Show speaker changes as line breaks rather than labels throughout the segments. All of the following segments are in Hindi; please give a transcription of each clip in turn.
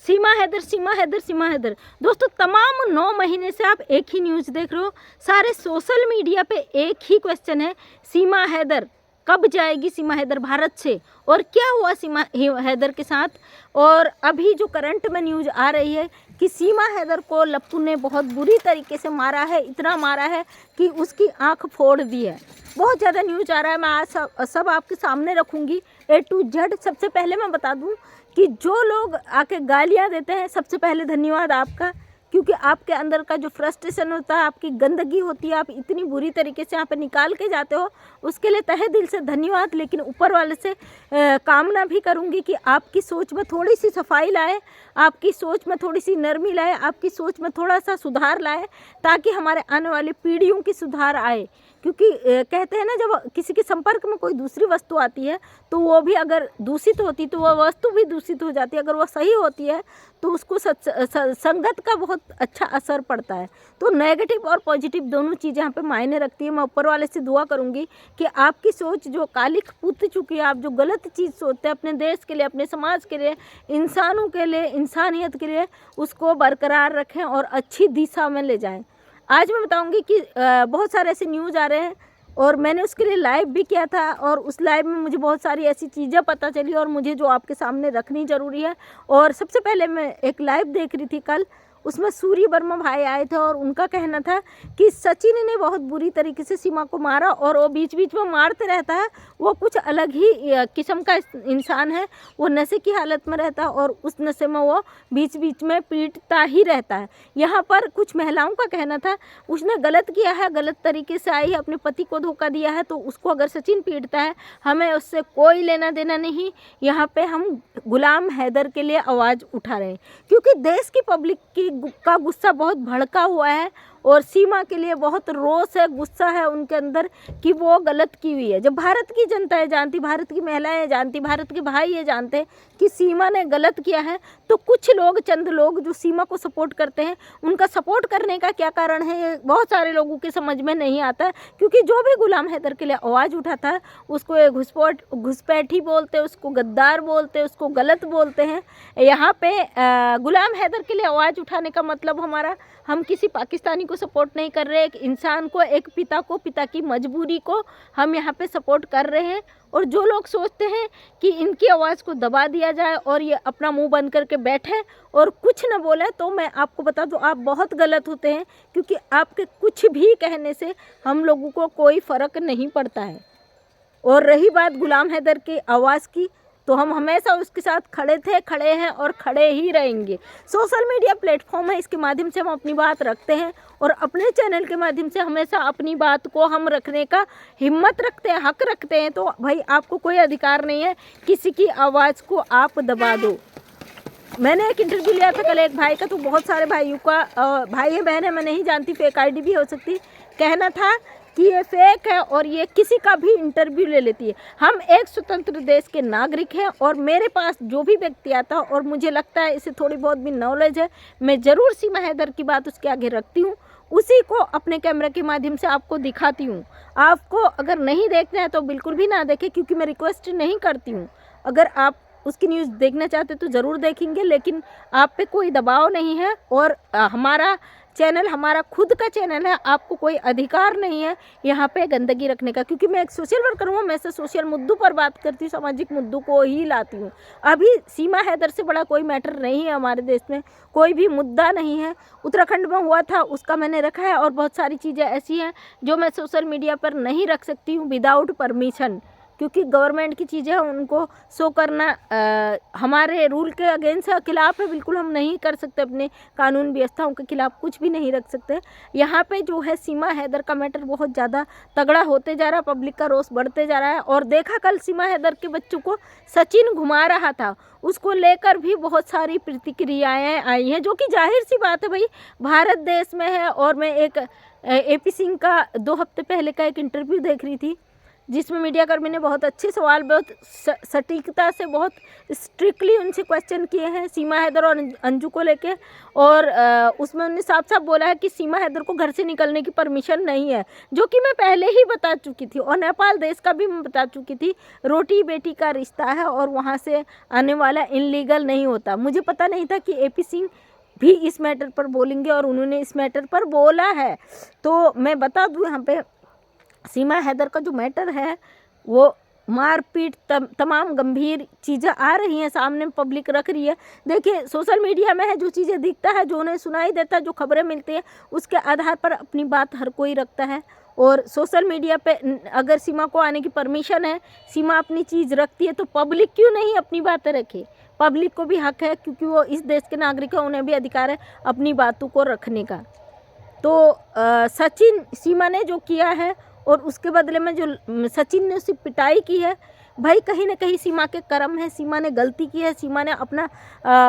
सीमा हैदर, सीमा हैदर, सीमा हैदर। दोस्तों तमाम 9 महीने से आप एक ही न्यूज़ देख रहे हो, सारे सोशल मीडिया पे एक ही क्वेश्चन है, सीमा हैदर कब जाएगी सीमा हैदर भारत से, और क्या हुआ सीमा हैदर के साथ। और अभी जो करंट में न्यूज़ आ रही है कि सीमा हैदर को लप्पू ने बहुत बुरी तरीके से मारा है, इतना मारा है कि उसकी आंख फोड़ दी है। बहुत ज़्यादा न्यूज़ आ रहा है, मैं आज सब आपके सामने रखूँगी A to Z। सबसे पहले मैं बता दूँ कि जो लोग आके गालियाँ देते हैं, सबसे पहले धन्यवाद आपका, क्योंकि आपके अंदर का जो फ्रस्ट्रेशन होता है, आपकी गंदगी होती है, आप इतनी बुरी तरीके से यहाँ पे निकाल के जाते हो, उसके लिए तहे दिल से धन्यवाद। लेकिन ऊपर वाले से कामना भी करूँगी कि आपकी सोच में थोड़ी सी सफाई लाए, आपकी सोच में थोड़ी सी नरमी लाए, आपकी सोच में थोड़ा सा सुधार लाए, ताकि हमारे आने वाली पीढ़ियों की सुधार आए। क्योंकि कहते हैं ना, जब किसी के संपर्क में कोई दूसरी वस्तु आती है तो वो भी अगर दूषित होती तो वह वस्तु भी दूषित हो जाती है। अगर वह सही होती है तो उसको संगत का बहुत अच्छा असर पड़ता है। तो नेगेटिव और पॉजिटिव दोनों चीज़ें यहाँ पे मायने रखती है। मैं ऊपर वाले से दुआ करूँगी कि आपकी सोच जो कालिख पुत चुकी है, आप जो गलत चीज़ सोचते हैं अपने देश के लिए, अपने समाज के लिए, इंसानों के लिए, इंसानियत के लिए, उसको बरकरार रखें और अच्छी दिशा में ले जाएं। आज मैं बताऊंगी कि बहुत सारे ऐसे न्यूज़ आ रहे हैं और मैंने उसके लिए लाइव भी किया था, और उस लाइव में मुझे बहुत सारी ऐसी चीज़ें पता चली और मुझे जो आपके सामने रखनी ज़रूरी है। और सबसे पहले मैं एक लाइव देख रही थी कल, उसमें सूर्य वर्मा भाई आए थे और उनका कहना था कि सचिन ने बहुत बुरी तरीके से सीमा को मारा, और वो बीच बीच में मारते रहता है। वो कुछ अलग ही किस्म का इंसान है, वो नशे की हालत में रहता है और उस नशे में वो बीच बीच में पीटता ही रहता है। यहाँ पर कुछ महिलाओं का कहना था, उसने गलत किया है, गलत तरीके से आई है, अपने पति को धोखा दिया है, तो उसको अगर सचिन पीटता है, हमें उससे कोई लेना देना नहीं। यहाँ पे हम गुलाम हैदर के लिए आवाज़ उठा रहे हैं, क्योंकि देश की पब्लिक का गुस्सा बहुत भड़का हुआ है और सीमा के लिए बहुत रोष है, गुस्सा है उनके अंदर कि वो गलत की हुई है। जब भारत की जनता है जानती, भारत की महिलाएं जानती, भारत के भाई ये जानते कि सीमा ने गलत किया है, तो कुछ लोग, चंद लोग जो सीमा को सपोर्ट करते हैं, उनका सपोर्ट करने का क्या कारण है, ये बहुत सारे लोगों के समझ में नहीं आता है। क्योंकि जो भी गुलाम हैदर के लिए आवाज़ उठाता है, उसको ये घुसपैठी बोलते, उसको गद्दार बोलते, उसको गलत बोलते हैं। यहाँ पे गुलाम हैदर के लिए आवाज़ उठाने का मतलब हमारा, हम किसी पाकिस्तानी को सपोर्ट नहीं कर रहे, एक इंसान को, एक पिता को, पिता की मजबूरी को हम यहाँ पे सपोर्ट कर रहे हैं। और जो लोग सोचते हैं कि इनकी आवाज़ को दबा दिया जाए और ये अपना मुंह बंद करके बैठे और कुछ न बोले, तो मैं आपको बता दूं, आप बहुत गलत होते हैं। क्योंकि आपके कुछ भी कहने से हम लोगों को कोई फ़र्क नहीं पड़ता है। और रही बात गुलाम हैदर की आवाज़ की, तो हम हमेशा उसके साथ खड़े थे, खड़े हैं और खड़े ही रहेंगे। सोशल मीडिया प्लेटफॉर्म है, इसके माध्यम से हम अपनी बात रखते हैं और अपने चैनल के माध्यम से हमेशा अपनी बात को हम रखने का हिम्मत रखते हैं, हक रखते हैं। तो भाई आपको कोई अधिकार नहीं है किसी की आवाज़ को आप दबा दो। मैंने एक इंटरव्यू लिया था कल एक भाई का, तो बहुत सारे भाइयों का, भाई है बहन है मैं नहीं जानती, फेक आईडी भी हो सकती, कहना था कि ये फेक है और ये किसी का भी इंटरव्यू ले लेती है। हम एक स्वतंत्र देश के नागरिक हैं और मेरे पास जो भी व्यक्ति आता है और मुझे लगता है इसे थोड़ी बहुत भी नॉलेज है, मैं ज़रूर सीमा हैदर की बात उसके आगे रखती हूँ, उसी को अपने कैमरे के माध्यम से आपको दिखाती हूँ। आपको अगर नहीं देखना है तो बिल्कुल भी ना देखें, क्योंकि मैं रिक्वेस्ट नहीं करती हूँ। अगर आप उसकी न्यूज़ देखना चाहते तो ज़रूर देखेंगे, लेकिन आप पे कोई दबाव नहीं है। और हमारा चैनल हमारा खुद का चैनल है, आपको कोई अधिकार नहीं है यहाँ पे गंदगी रखने का। क्योंकि मैं एक सोशल वर्कर हूँ, मैं से सोशल मुद्दों पर बात करती हूँ, सामाजिक मुद्दों को ही लाती हूँ। अभी सीमा हैदर से बड़ा कोई मैटर नहीं है हमारे देश में, कोई भी मुद्दा नहीं है। उत्तराखंड में हुआ था उसका मैंने रखा है, और बहुत सारी चीज़ें ऐसी हैं जो मैं सोशल मीडिया पर नहीं रख सकती हूँ विदाउट परमिशन, क्योंकि गवर्नमेंट की चीज़ें हैं, उनको शो करना हमारे रूल के अगेंस्ट खिलाफ है। बिल्कुल हम नहीं कर सकते, अपने कानून व्यवस्थाओं के खिलाफ कुछ भी नहीं रख सकते। यहाँ पे जो है सीमा हैदर का मैटर बहुत ज़्यादा तगड़ा होते जा रहा है, पब्लिक का रोष बढ़ते जा रहा है। और देखा कल सीमा हैदर के बच्चों को सचिन घुमा रहा था, उसको लेकर भी बहुत सारी प्रतिक्रियाएँ आई हैं, जो कि जाहिर सी बात है भाई, भारत देश में है। और मैं एक AP सिंह का 2 हफ्ते पहले का एक इंटरव्यू देख रही थी, जिसमें मीडियाकर्मी ने बहुत अच्छे सवाल, बहुत सटीकता से, बहुत स्ट्रिक्टली उनसे क्वेश्चन किए हैं सीमा हैदर और अंजू को लेके। और उसमें उन्होंने साफ साफ बोला है कि सीमा हैदर को घर से निकलने की परमिशन नहीं है, जो कि मैं पहले ही बता चुकी थी, और नेपाल देश का भी मैं बता चुकी थी। रोटी बेटी का रिश्ता है और वहाँ से आने वाला इनलीगल नहीं होता। मुझे पता नहीं था कि AP सिंह भी इस मैटर पर बोलेंगे, और उन्होंने इस मैटर पर बोला है। तो मैं बता दूँ यहाँ पे, सीमा हैदर का जो मैटर है वो मारपीट, तमाम गंभीर चीज़ें आ रही हैं सामने, पब्लिक रख रही है। देखिए, सोशल मीडिया में है, जो चीज़ें दिखता है, जो उन्हें सुनाई देता है, जो खबरें मिलती हैं, उसके आधार पर अपनी बात हर कोई रखता है। और सोशल मीडिया पे अगर सीमा को आने की परमिशन है, सीमा अपनी चीज़ रखती है, तो पब्लिक क्यों नहीं अपनी बातें रखे? पब्लिक को भी हक है, क्योंकि वो इस देश के नागरिक हैं, उन्हें भी अधिकार है अपनी बातों को रखने का। तो सचिन, सीमा ने जो किया है और उसके बदले में जो सचिन ने उसकी पिटाई की है, भाई कहीं ना कहीं सीमा के कर्म है। सीमा ने गलती की है, सीमा ने अपना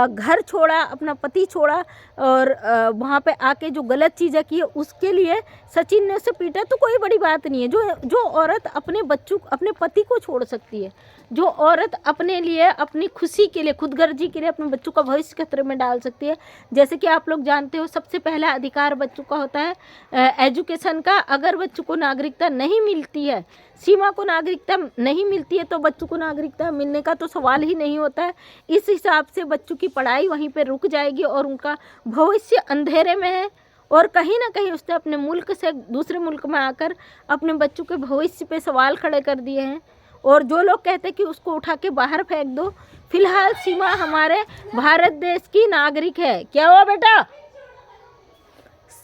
घर छोड़ा, अपना पति छोड़ा, और वहाँ पे आके जो गलत चीज़ें की है उसके लिए सचिन ने उसे पीटा, तो कोई बड़ी बात नहीं है। जो औरत अपने बच्चों, अपने पति को छोड़ सकती है, जो औरत अपने लिए, अपनी खुशी के लिए, खुदगर्जी के लिए अपने बच्चों का भविष्य खतरे में डाल सकती है। जैसे कि आप लोग जानते हो, सबसे पहला अधिकार बच्चों का होता है एजुकेशन का। अगर बच्चों को नागरिकता नहीं मिलती है, सीमा को नागरिकता नहीं मिलती है, तो बच्चों को नागरिकता मिलने का तो सवाल ही नहीं होता है। इस हिसाब से बच्चों की पढ़ाई वहीं पे रुक जाएगी और उनका भविष्य अंधेरे में है। और कहीं ना कहीं उसने अपने मुल्क से दूसरे मुल्क में आकर अपने बच्चों के भविष्य पे सवाल खड़े कर दिए हैं। और जो लोग कहते हैं कि उसको उठा के बाहर फेंक दो, फिलहाल सीमा हमारे भारत देश की नागरिक है। क्या हुआ बेटा?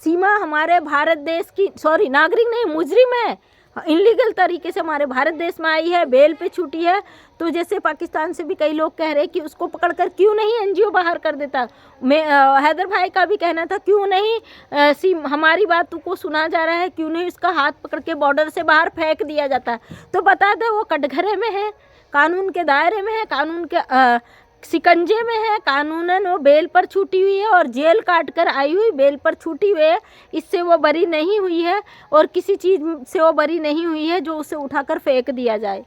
सीमा हमारे भारत देश की, सॉरी नागरिक नहीं, मुजरिम है। इनलीगल तरीके से हमारे भारत देश में आई है, बेल पे छूटी है। तो जैसे पाकिस्तान से भी कई लोग कह रहे हैं कि उसको पकड़कर क्यों नहीं NGO बाहर कर देता। मैं हैदर भाई का भी कहना था, क्यों नहीं हमारी बातों को सुना जा रहा है, क्यों नहीं उसका हाथ पकड़ के बॉर्डर से बाहर फेंक दिया जाता। तो बता दे, वो कटघरे में है, कानून के दायरे में है, कानून के शिकंजे में है, कानूनन वो बेल पर छूटी हुई है, और जेल काट कर आई हुई बेल पर छूटी हुई है। इससे वो बरी नहीं हुई है, और किसी चीज़ से वो बरी नहीं हुई है जो उसे उठाकर फेंक दिया जाए।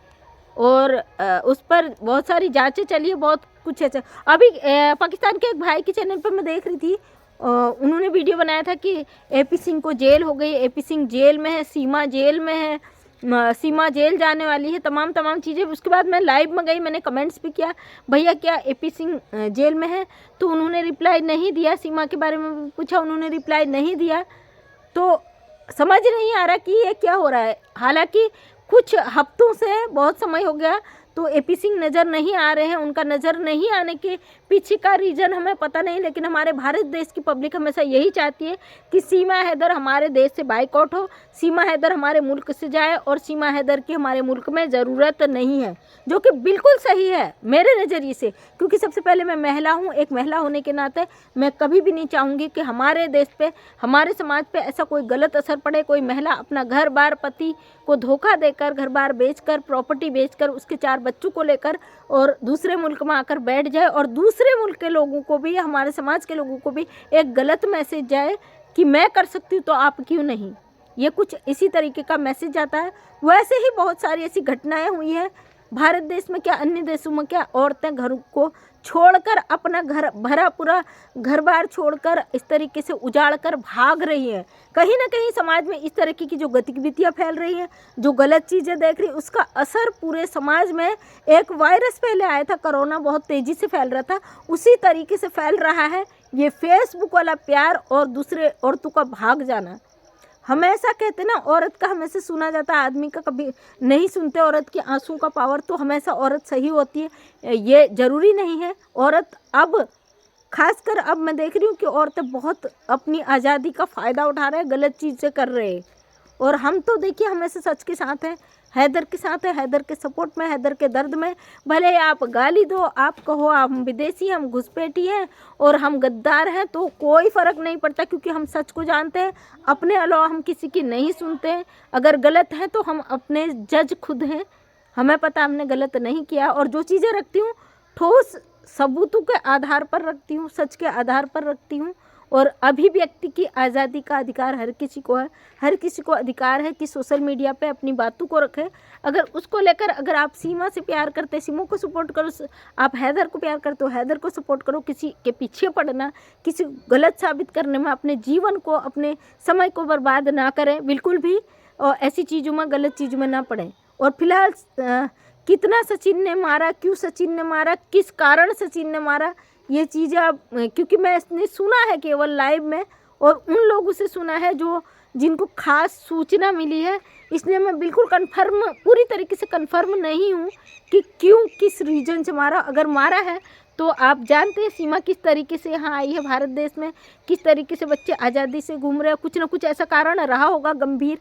और उस पर बहुत सारी जांचें चली है, बहुत कुछ है। अभी पाकिस्तान के एक भाई के चैनल पर मैं देख रही थी, उन्होंने वीडियो बनाया था कि AP सिंह को जेल हो गई, AP सिंह जेल में है, सीमा जेल में है, सीमा जेल जाने वाली है, तमाम चीज़ें। उसके बाद मैं लाइव में गई, मैंने कमेंट्स भी किया, भैया क्या AP सिंह जेल में है? तो उन्होंने रिप्लाई नहीं दिया। सीमा के बारे में पूछा, उन्होंने रिप्लाई नहीं दिया। तो समझ नहीं आ रहा कि ये क्या हो रहा है। हालांकि कुछ हफ्तों से, बहुत समय हो गया, तो AP सिंह नज़र नहीं आ रहे हैं। उनका नज़र नहीं आने के पीछे का रीज़न हमें पता नहीं, लेकिन हमारे भारत देश की पब्लिक हमेशा यही चाहती है कि सीमा हैदर हमारे देश से बाइकआउट हो, सीमा हैदर हमारे मुल्क से जाए, और सीमा हैदर की हमारे मुल्क में ज़रूरत नहीं है, जो कि बिल्कुल सही है मेरे नज़रिए से। क्योंकि सबसे पहले मैं महिला हूँ, एक महिला होने के नाते मैं कभी भी नहीं चाहूँगी कि हमारे देश पे, हमारे समाज पे ऐसा कोई गलत असर पड़े। कोई महिला अपना घर बार, पति को धोखा देकर, घर बार बेचकर, प्रॉपर्टी बेचकर, उसके 4 बच्चों को लेकर और दूसरे मुल्क में आकर बैठ जाए, और दूसरे मुल्क के लोगों को भी, हमारे समाज के लोगों को भी एक गलत मैसेज जाए कि मैं कर सकती हूँ तो आप क्यों नहीं। ये कुछ इसी तरीके का मैसेज जाता है। वैसे ही बहुत सारी ऐसी घटनाएं हुई हैं भारत देश में, क्या अन्य देशों में, क्या औरतें घर को छोड़कर, अपना घर भरा पूरा घर बार छोड़कर इस तरीके से उजाड़ कर भाग रही है। कहीं ना कहीं समाज में इस तरीके की जो गतिविधियां फैल रही हैं, जो गलत चीज़ें देख रही, उसका असर पूरे समाज में, एक वायरस पहले आया था, कोरोना बहुत तेज़ी से फैल रहा था, उसी तरीके से फैल रहा है ये फेसबुक वाला प्यार और दूसरे औरतों का भाग जाना। हमेशा कहते ना, औरत का हमेशा सुना जाता है, आदमी का कभी नहीं सुनते। औरत के आंसू का पावर, तो हमेशा औरत सही होती है, ये ज़रूरी नहीं है। औरत अब खासकर अब मैं देख रही हूँ कि औरतें बहुत अपनी आज़ादी का फ़ायदा उठा रहे हैं, गलत चीज़ें कर रहे हैं। और हम तो देखिए हमेशा सच के साथ हैं, हैदर के साथ है, हैदर के सपोर्ट में, हैदर के दर्द में। भले आप गाली दो, आप कहो हम विदेशी, हम घुसपैठी हैं और हम गद्दार हैं, तो कोई फ़र्क नहीं पड़ता, क्योंकि हम सच को जानते हैं। अपने अलावा हम किसी की नहीं सुनते हैं। अगर गलत है तो हम अपने जज खुद हैं, हमें पता हमने गलत नहीं किया। और जो चीज़ें रखती हूँ ठोस सबूतों के आधार पर रखती हूँ, सच के आधार पर रखती हूँ। और अभिव्यक्ति की आज़ादी का अधिकार हर किसी को है। हर किसी को अधिकार है कि सोशल मीडिया पे अपनी बातों को रखे। अगर उसको लेकर अगर आप सीमा से प्यार करते, सीमा को सपोर्ट करो, आप हैदर को प्यार करते हो, हैदर को सपोर्ट करो। किसी के पीछे पड़ना, किसी गलत साबित करने में अपने जीवन को, अपने समय को बर्बाद ना करें बिल्कुल भी, और ऐसी चीज़ों में, गलत चीज़ों में ना पड़ें। और फिलहाल कितना सचिन ने मारा, क्यों सचिन ने मारा, किस कारण सचिन ने मारा, ये चीज़ें आप, क्योंकि मैंने सुना है केवल लाइव में और उन लोगों से सुना है जो जिनको खास सूचना मिली है, इसलिए मैं बिल्कुल कन्फर्म, पूरी तरीके से कन्फर्म नहीं हूँ कि क्यों, किस रीजन से मारा। अगर मारा है तो आप जानते हैं सीमा किस तरीके से यहाँ आई है भारत देश में, किस तरीके से बच्चे आज़ादी से घूम रहे हैं। कुछ ना कुछ ऐसा कारण रहा होगा गंभीर,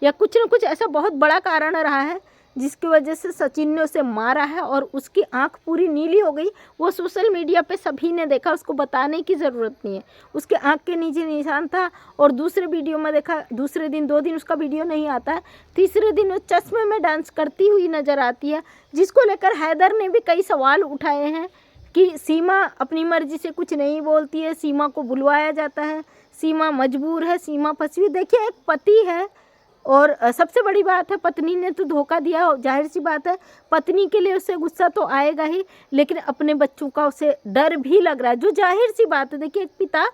या कुछ ना कुछ ऐसा बहुत बड़ा कारण रहा है जिसकी वजह से सचिन ने उसे मारा है और उसकी आंख पूरी नीली हो गई। वो सोशल मीडिया पे सभी ने देखा, उसको बताने की ज़रूरत नहीं है। उसके आंख के नीचे निशान था और दूसरे वीडियो में देखा, दूसरे दिन, 2 दिन उसका वीडियो नहीं आता है, तीसरे दिन वो चश्मे में डांस करती हुई नज़र आती है, जिसको लेकर हैदर ने भी कई सवाल उठाए हैं कि सीमा अपनी मर्जी से कुछ नहीं बोलती है, सीमा को बुलवाया जाता है, सीमा मजबूर है, सीमा फंसी हुई। देखिए, एक पति है और सबसे बड़ी बात है पत्नी ने तो धोखा दिया, जाहिर सी बात है पत्नी के लिए उसे गुस्सा तो आएगा ही, लेकिन अपने बच्चों का उसे डर भी लग रहा है, जो जाहिर सी बात है। देखिए, एक पिता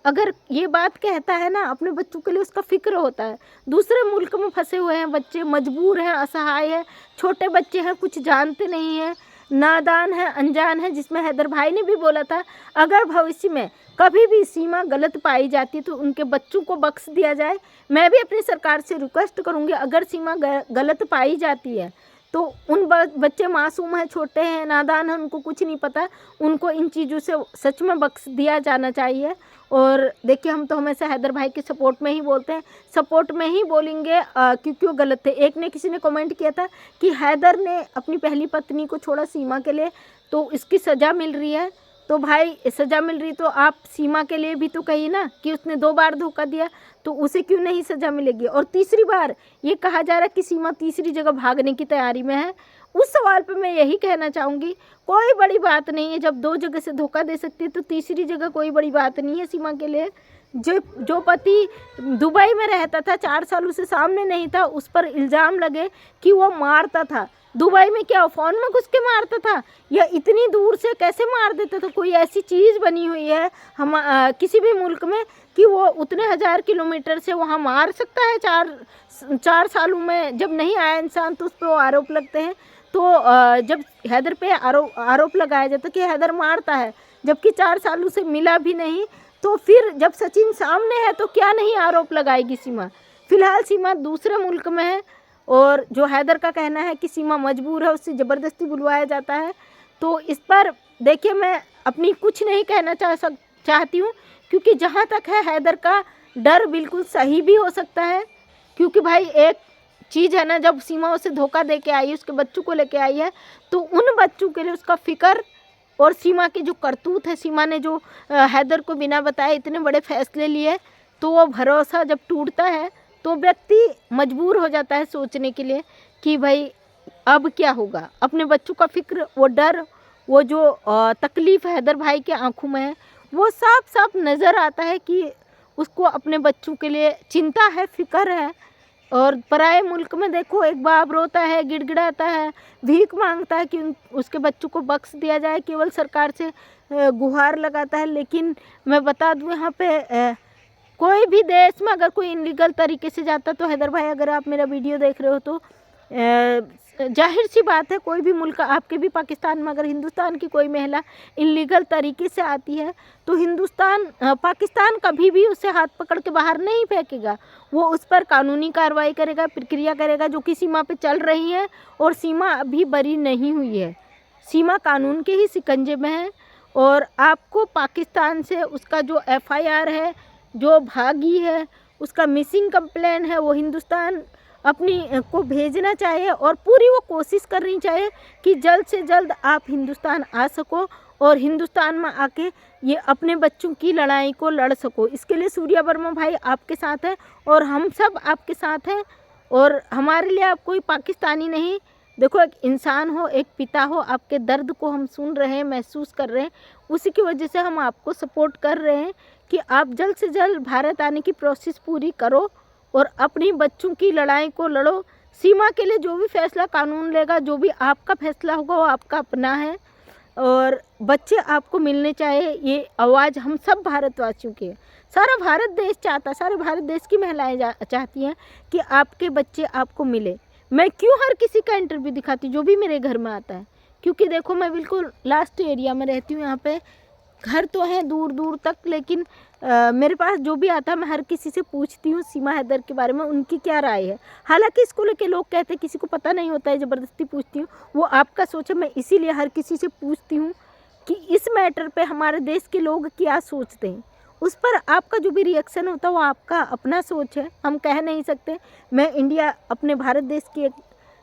अगर ये बात कहता है ना, अपने बच्चों के लिए उसका फिक्र होता है। दूसरे मुल्क में फंसे हुए हैं बच्चे, मजबूर हैं, असहाय हैं, छोटे बच्चे हैं, कुछ जानते नहीं हैं, नादान है, अनजान है, जिसमें हैदर भाई ने भी बोला था अगर भविष्य में कभी भी सीमा गलत पाई जाती तो उनके बच्चों को बख्श दिया जाए। मैं भी अपनी सरकार से रिक्वेस्ट करूंगी, अगर सीमा गलत पाई जाती है तो उन बच्चे मासूम हैं, छोटे हैं, नादान हैं, उनको कुछ नहीं पता, उनको इन चीज़ों से सच में बख्श दिया जाना चाहिए। और देखिए, हम तो हमेशा हैदर भाई के सपोर्ट में ही बोलते हैं, सपोर्ट में ही बोलेंगे, क्योंकि वो गलत थे। एक ने, किसी ने कमेंट किया था कि हैदर ने अपनी पहली पत्नी को छोड़ा सीमा के लिए तो इसकी सज़ा मिल रही है। तो भाई, सज़ा मिल रही तो आप सीमा के लिए भी तो कहिए ना कि उसने 2 बार धोखा दिया, तो उसे क्यों नहीं सज़ा मिलेगी। और तीसरी बार ये कहा जा रहा है कि सीमा तीसरी जगह भागने की तैयारी में है। उस सवाल पे मैं यही कहना चाहूँगी, कोई बड़ी बात नहीं है, जब 2 जगह से धोखा दे सकती है तो तीसरी जगह कोई बड़ी बात नहीं है सीमा के लिए। जो पति दुबई में रहता था 4 साल, उसे सामने नहीं था, उस पर इल्ज़ाम लगे कि वो मारता था। दुबई में क्या फ़ोन में घुस के मारता था, या इतनी दूर से कैसे मार देता था? कोई ऐसी चीज़ बनी हुई है हम किसी भी मुल्क में कि वो उतने 1000 किलोमीटर से वहाँ मार सकता है 4 सालों में? जब नहीं आया इंसान तो उस पर वो आरोप लगते हैं। तो जब हैदर पे आरोप लगाया जाता कि हैदर मारता है, जबकि 4 सालों से मिला भी नहीं, तो फिर जब सचिन सामने है तो क्या नहीं आरोप लगाएगी सीमा? फिलहाल सीमा दूसरे मुल्क में है और जो हैदर का कहना है कि सीमा मजबूर है, उससे ज़बरदस्ती बुलवाया जाता है। तो इस पर देखिए, मैं अपनी कुछ नहीं कहना चाहती हूँ, क्योंकि जहाँ तक है हैदर का डर बिल्कुल सही भी हो सकता है, क्योंकि भाई एक चीज़ है ना, जब सीमा उसे धोखा दे के आई, उसके बच्चों को लेके आई है, तो उन बच्चों के लिए उसका फ़िक्र और सीमा की जो करतूत है, सीमा ने जो हैदर को बिना बताए इतने बड़े फैसले लिए, तो वो भरोसा जब टूटता है तो व्यक्ति मजबूर हो जाता है सोचने के लिए कि भाई अब क्या होगा। अपने बच्चों का फ़िक्र, वो डर, वो जो तकलीफ़ हैदर भाई के आंखों में है, वो साफ साफ नज़र आता है कि उसको अपने बच्चों के लिए चिंता है, फ़िक्र है। और पराए मुल्क में देखो, एक बाप रोता है, गिड़गिड़ाता है, भीख मांगता है कि उसके बच्चों को बख्श दिया जाए, केवल सरकार से गुहार लगाता है। लेकिन मैं बता दूँ, यहाँ पे कोई भी देश में अगर कोई इनलीगल तरीके से जाता, तो हैदर भाई अगर आप मेरा वीडियो देख रहे हो तो जाहिर सी बात है, कोई भी मुल्क, आपके भी पाकिस्तान में अगर हिंदुस्तान की कोई महिला इनलीगल तरीके से आती है तो पाकिस्तान कभी भी उसे हाथ पकड़ के बाहर नहीं फेंकेगा। वो उस पर कानूनी कार्रवाई करेगा, प्रक्रिया करेगा, जो कि सीमा पे चल रही है। और सीमा अभी बरी नहीं हुई है, सीमा कानून के ही शिकंजे में है। और आपको पाकिस्तान से उसका जो FIR है, जो भागी है, उसका मिसिंग कंप्लेन है, वो हिंदुस्तान अपनी को भेजना चाहिए और पूरी वो कोशिश करनी चाहिए कि जल्द से जल्द आप हिंदुस्तान आ सको और हिंदुस्तान में आके ये अपने बच्चों की लड़ाई को लड़ सको। इसके लिए सूर्या वर्मा भाई आपके साथ है और हम सब आपके साथ हैं। और हमारे लिए आप कोई पाकिस्तानी नहीं, देखो, एक इंसान हो, एक पिता हो, आपके दर्द को हम सुन रहे हैं, महसूस कर रहे हैं, उसी की वजह से हम आपको सपोर्ट कर रहे हैं कि आप जल्द से जल्द भारत आने की प्रोसेस पूरी करो और अपनी बच्चों की लड़ाई को लड़ो। सीमा के लिए जो भी फैसला कानून लेगा, जो भी आपका फैसला होगा, वो आपका अपना है और बच्चे आपको मिलने चाहिए। ये आवाज़ हम सब भारतवासियों की है। सारा भारत देश चाहता है, सारे भारत देश की महिलाएं चाहती हैं कि आपके बच्चे आपको मिले। मैं क्यों हर किसी का इंटरव्यू दिखाती हूँ जो भी मेरे घर में आता है, क्योंकि देखो मैं बिल्कुल लास्ट एरिया में रहती हूँ। यहाँ पे घर तो हैं दूर दूर तक, लेकिन मेरे पास जो भी आता है मैं हर किसी से पूछती हूँ सीमा हैदर के बारे में, उनकी क्या राय है। हालांकि इसको लेके लोग कहते हैं किसी को पता नहीं होता है, ज़बरदस्ती पूछती हूँ, वो आपका सोच है। मैं इसीलिए हर किसी से पूछती हूँ कि इस मैटर पे हमारे देश के लोग क्या सोचते हैं। उस पर आपका जो भी रिएक्शन होता है वो आपका अपना सोच है, हम कह नहीं सकते। मैं इंडिया, अपने भारत देश की एक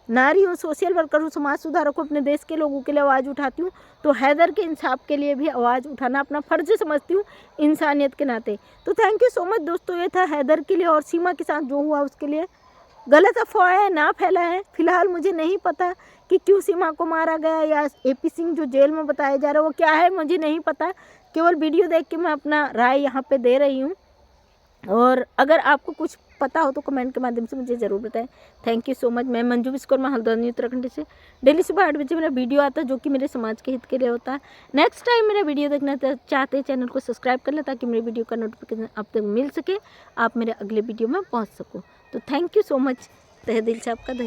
नारी हूँ, सोशल वर्कर हूँ, समाज सुधारक हूँ, अपने देश के लोगों के लिए आवाज़ उठाती हूँ। तो हैदर के इंसाफ के लिए भी आवाज़ उठाना अपना फ़र्ज समझती हूँ इंसानियत के नाते। तो थैंक यू सो मच दोस्तों, ये था हैदर के लिए और सीमा के साथ जो हुआ उसके लिए। गलत अफवाहें ना फैलाएं। फिलहाल मुझे नहीं पता कि क्यों सीमा को मारा गया या AP सिंह जो जेल में बताया जा रहा है वो क्या है, मुझे नहीं पता। केवल वीडियो देख के मैं अपना राय यहाँ पे दे रही हूँ, और अगर आपको कुछ पता हो तो कमेंट के माध्यम से मुझे ज़रूर बताएं। Thank you so much. मैं मंजू विश्वकर्मा, हल्द्वानी उत्तराखंड से डेली सुबह 8 बजे मेरा वीडियो आता है जो कि मेरे समाज के हित के लिए होता है। नेक्स्ट टाइम मेरा वीडियो देखना चाहते हैं चैनल को सब्सक्राइब कर लें ताकि मेरे वीडियो का नोटिफिकेशन आप तक मिल सके, आप मेरे अगले वीडियो में पहुँच सको। तो थैंक यू सो मच, तहे दिल से आपका धन्यवाद।